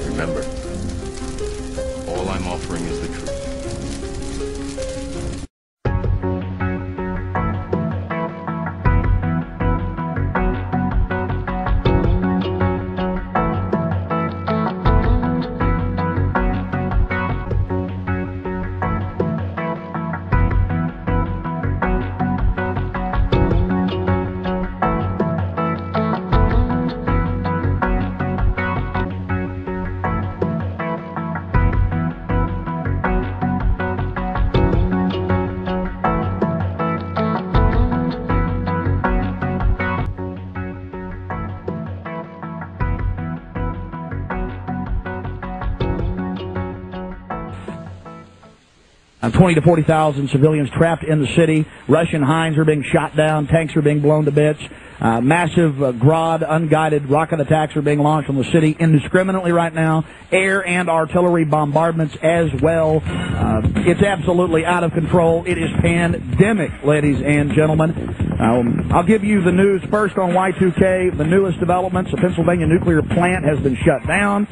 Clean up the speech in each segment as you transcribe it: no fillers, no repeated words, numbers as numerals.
Remember, all I'm offering is the truth. And 20 to 40,000 civilians trapped in the city. Russian Hinds are being shot down. Tanks are being blown to bits. Massive Grad unguided rocket attacks are being launched on the city indiscriminately right now. Air and artillery bombardments as well. It's absolutely out of control. It is pandemic, ladies and gentlemen. I'll give you the news first on Y2K. The newest developments: the Pennsylvania nuclear plant has been shut down.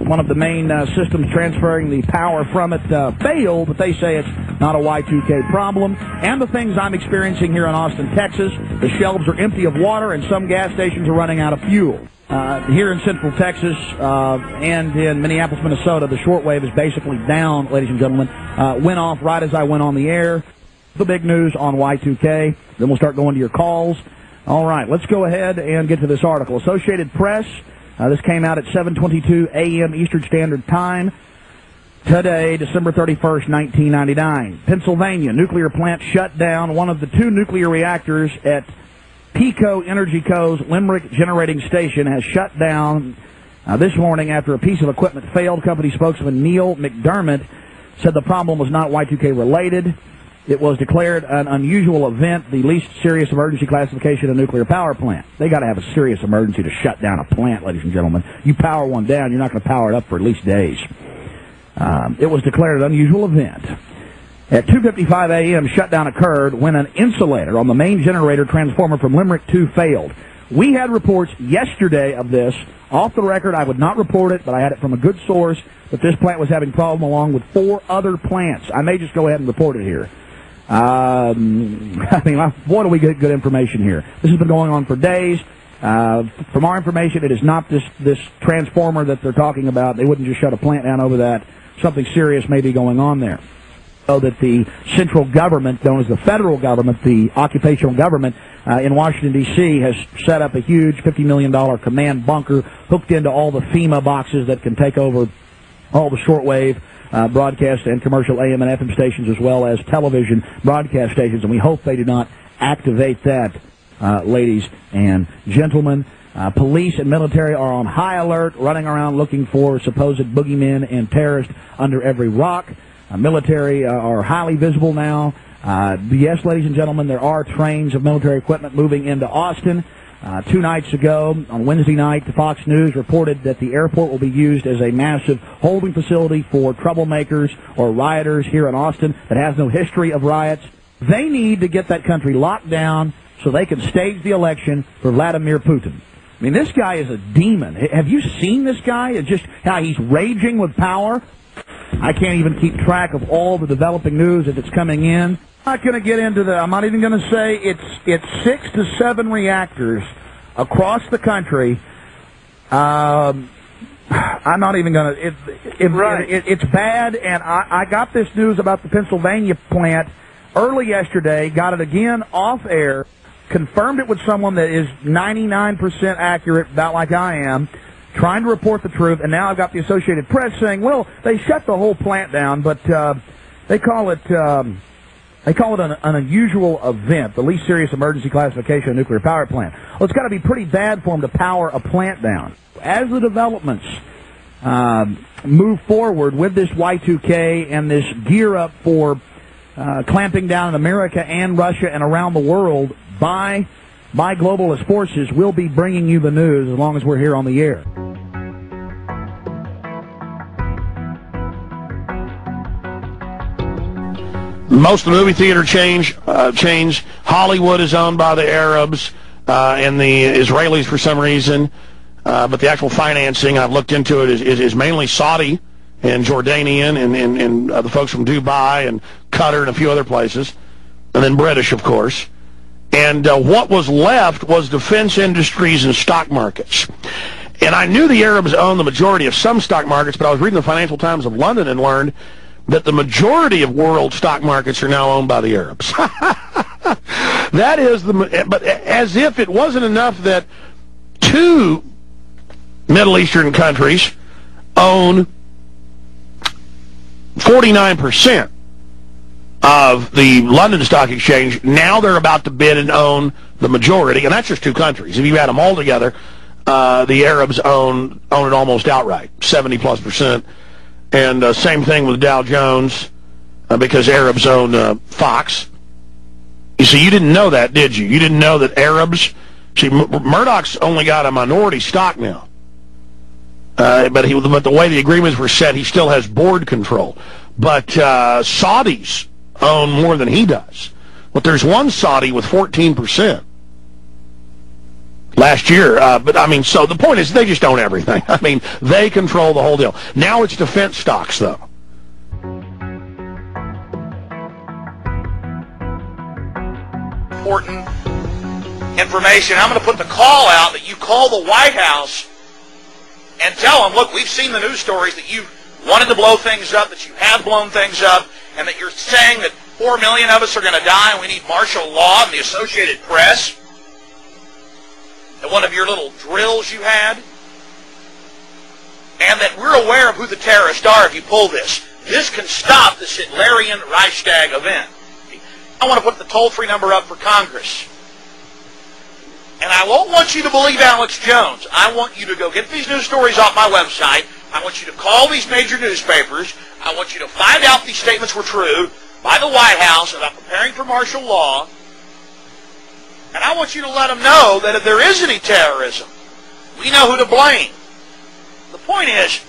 One of the main systems transferring the power from it failed, but they say it's not a Y2K problem. And the things I'm experiencing here in Austin, Texas: the shelves are empty of water and some gas stations are running out of fuel. Here in Central Texas and in Minneapolis, Minnesota, the shortwave is basically down, ladies and gentlemen. Went off right as I went on the air. The big news on Y2K. Then we'll start going to your calls. All right, let's go ahead and get to this article. Associated Press. This came out at 7:22 a.m. Eastern Standard Time today, December 31st, 1999. Pennsylvania nuclear plant shut down. One of the two nuclear reactors at PECO Energy Co.'s Limerick Generating Station has shut down this morning after a piece of equipment failed. Company spokesman Neil McDermott said the problem was not Y2K related. It was declared an unusual event, the least serious emergency classification of a nuclear power plant. They got to have a serious emergency to shut down a plant, ladies and gentlemen. You power one down, you're not going to power it up for at least days. It was declared an unusual event. At 2:55 a.m., shutdown occurred when an insulator on the main generator transformer from Limerick 2 failed. We had reports yesterday of this. Off the record, I would not report it, but I had it from a good source that this plant was having problem along with 4 other plants. I may just go ahead and report it here. I mean, boy, do we get good information here. This has been going on for days. From our information, it is not this transformer that they're talking about. They wouldn't just shut a plant down over that. Something serious may be going on there. So that the central government, known as the federal government, the occupational government in Washington, D.C., has set up a huge $50 million command bunker hooked into all the FEMA boxes that can take over all the shortwave broadcast and commercial AM and FM stations, as well as television broadcast stations. And we hope they do not activate that, ladies and gentlemen. Police and military are on high alert, running around looking for supposed boogeymen and terrorists under every rock. Military are highly visible now. Yes, ladies and gentlemen, there are trains of military equipment moving into Austin. 2 nights ago, on Wednesday night, Fox News reported that the airport will be used as a massive holding facility for troublemakers or rioters here in Austin that has no history of riots. They need to get that country locked down so they can stage the election for Vladimir Putin. I mean, this guy is a demon. Have you seen this guy? It's just how he's raging with power. I can't even keep track of all the developing news that's coming in. I'm not going to get into I'm not even going to say it's 6 to 7 reactors across the country. I'm not even going to. It's bad, and I got this news about the Pennsylvania plant early yesterday. Got it again off air. Confirmed it with someone that is 99% accurate, about like I am, trying to report the truth. And now I've got the Associated Press saying, well, they shut the whole plant down, but they call it an unusual event, the least serious emergency classification of a nuclear power plant. Well, it's got to be pretty bad for them to power a plant down. As the developments move forward with this Y2K and this gear up for clamping down in America and Russia and around the world by globalist forces, we'll be bringing you the news as long as we're here on the air. Most of the movie theater chains. Hollywood is owned by the Arabs and the Israelis for some reason. but the actual financing, I've looked into it, is mainly Saudi and Jordanian and the folks from Dubai and Qatar and a few other places, and then British, of course. And what was left was defense industries and stock markets. And I knew the Arabs owned the majority of some stock markets, but I was reading the Financial Times of London and learned that the majority of world stock markets are now owned by the Arabs. That is but as if it wasn't enough that two Middle Eastern countries own 49% of the London Stock Exchange. Now they're about to bid and own the majority, and that's just two countries. If you add them all together, the Arabs own it almost outright, 70+%. And same thing with Dow Jones, because Arabs own Fox. You see, you didn't know that, did you? You didn't know that Arabs... See, Murdoch's only got a minority stock now. But the way the agreements were set, he still has board control. But Saudis own more than he does. But there's one Saudi with 14% last year. But, I mean, so the point is they just own everything. I mean, they control the whole deal. Now it's defense stocks, though. Important information. I'm going to put the call out that you call the White House and tell them, look, we've seen the news stories that you wanted to blow things up, that you have blown things up, and that you're saying that 4 million of us are going to die and we need martial law and the Associated Press. At one of your little drills you had. And that we're aware of who the terrorists are if you pull this. This can stop this Hitlerian Reichstag event. I want to put the toll-free number up for Congress. And I won't want you to believe Alex Jones. I want you to go get these news stories off my website. I want you to call these major newspapers. I want you to find out these statements were true by the White House about preparing for martial law. And I want you to let them know that if there is any terrorism, we know who to blame. The point is,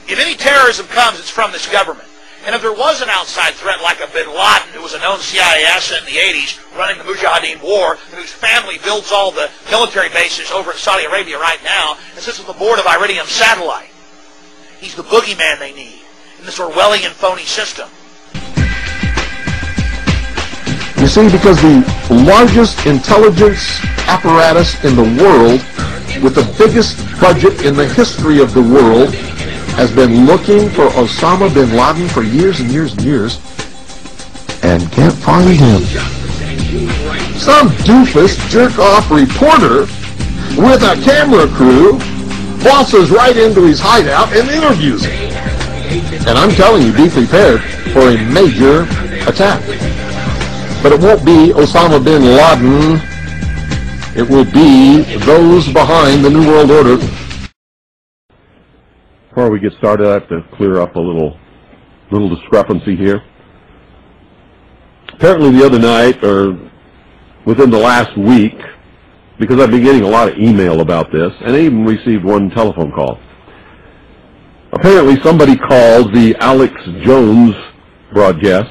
if any terrorism comes, it's from this government. And if there was an outside threat like a bin Laden, who was a known CIA asset in the 80s, running the Mujahideen War, and whose family builds all the military bases over in Saudi Arabia right now, and sits on the board of Iridium Satellite. He's the boogeyman they need in this Orwellian phony system. You see, because the largest intelligence apparatus in the world, with the biggest budget in the history of the world, has been looking for Osama bin Laden for years and years and years, and can't find him. Some doofus jerk-off reporter with a camera crew bosses right into his hideout and interviews him. And I'm telling you, be prepared for a major attack. But it won't be Osama bin Laden. It will be those behind the New World Order. Before we get started, I have to clear up a little discrepancy here. Apparently the other night, or within the last week, because I've been getting a lot of email about this, and I even received one telephone call. Apparently somebody called the Alex Jones broadcast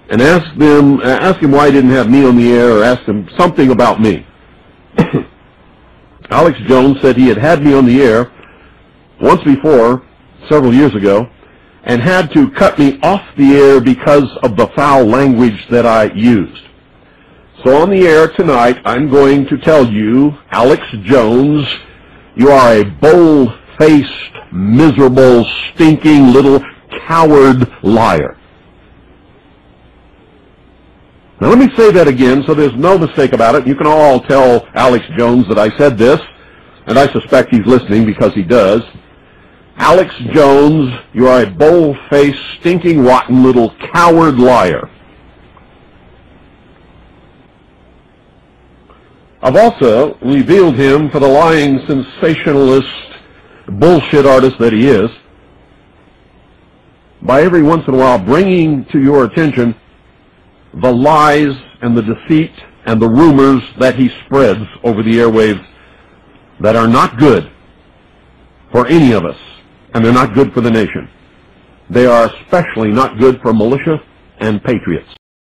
and asked him why he didn't have me on the air, or asked him something about me. Alex Jones said he had me on the air once before, several years ago, and had to cut me off the air because of the foul language that I used. So on the air tonight, I'm going to tell you, Alex Jones, you are a bold-faced, miserable, stinking little coward liar. Now let me say that again so there's no mistake about it. You can all tell Alex Jones that I said this, and I suspect he's listening because he does. Alex Jones, you are a bold-faced, stinking, rotten little coward liar. I've also revealed him for the lying sensationalist bullshit artist that he is by every once in a while bringing to your attention the lies and the deceit and the rumors that he spreads over the airwaves that are not good for any of us, and they're not good for the nation. They are especially not good for militia and patriots.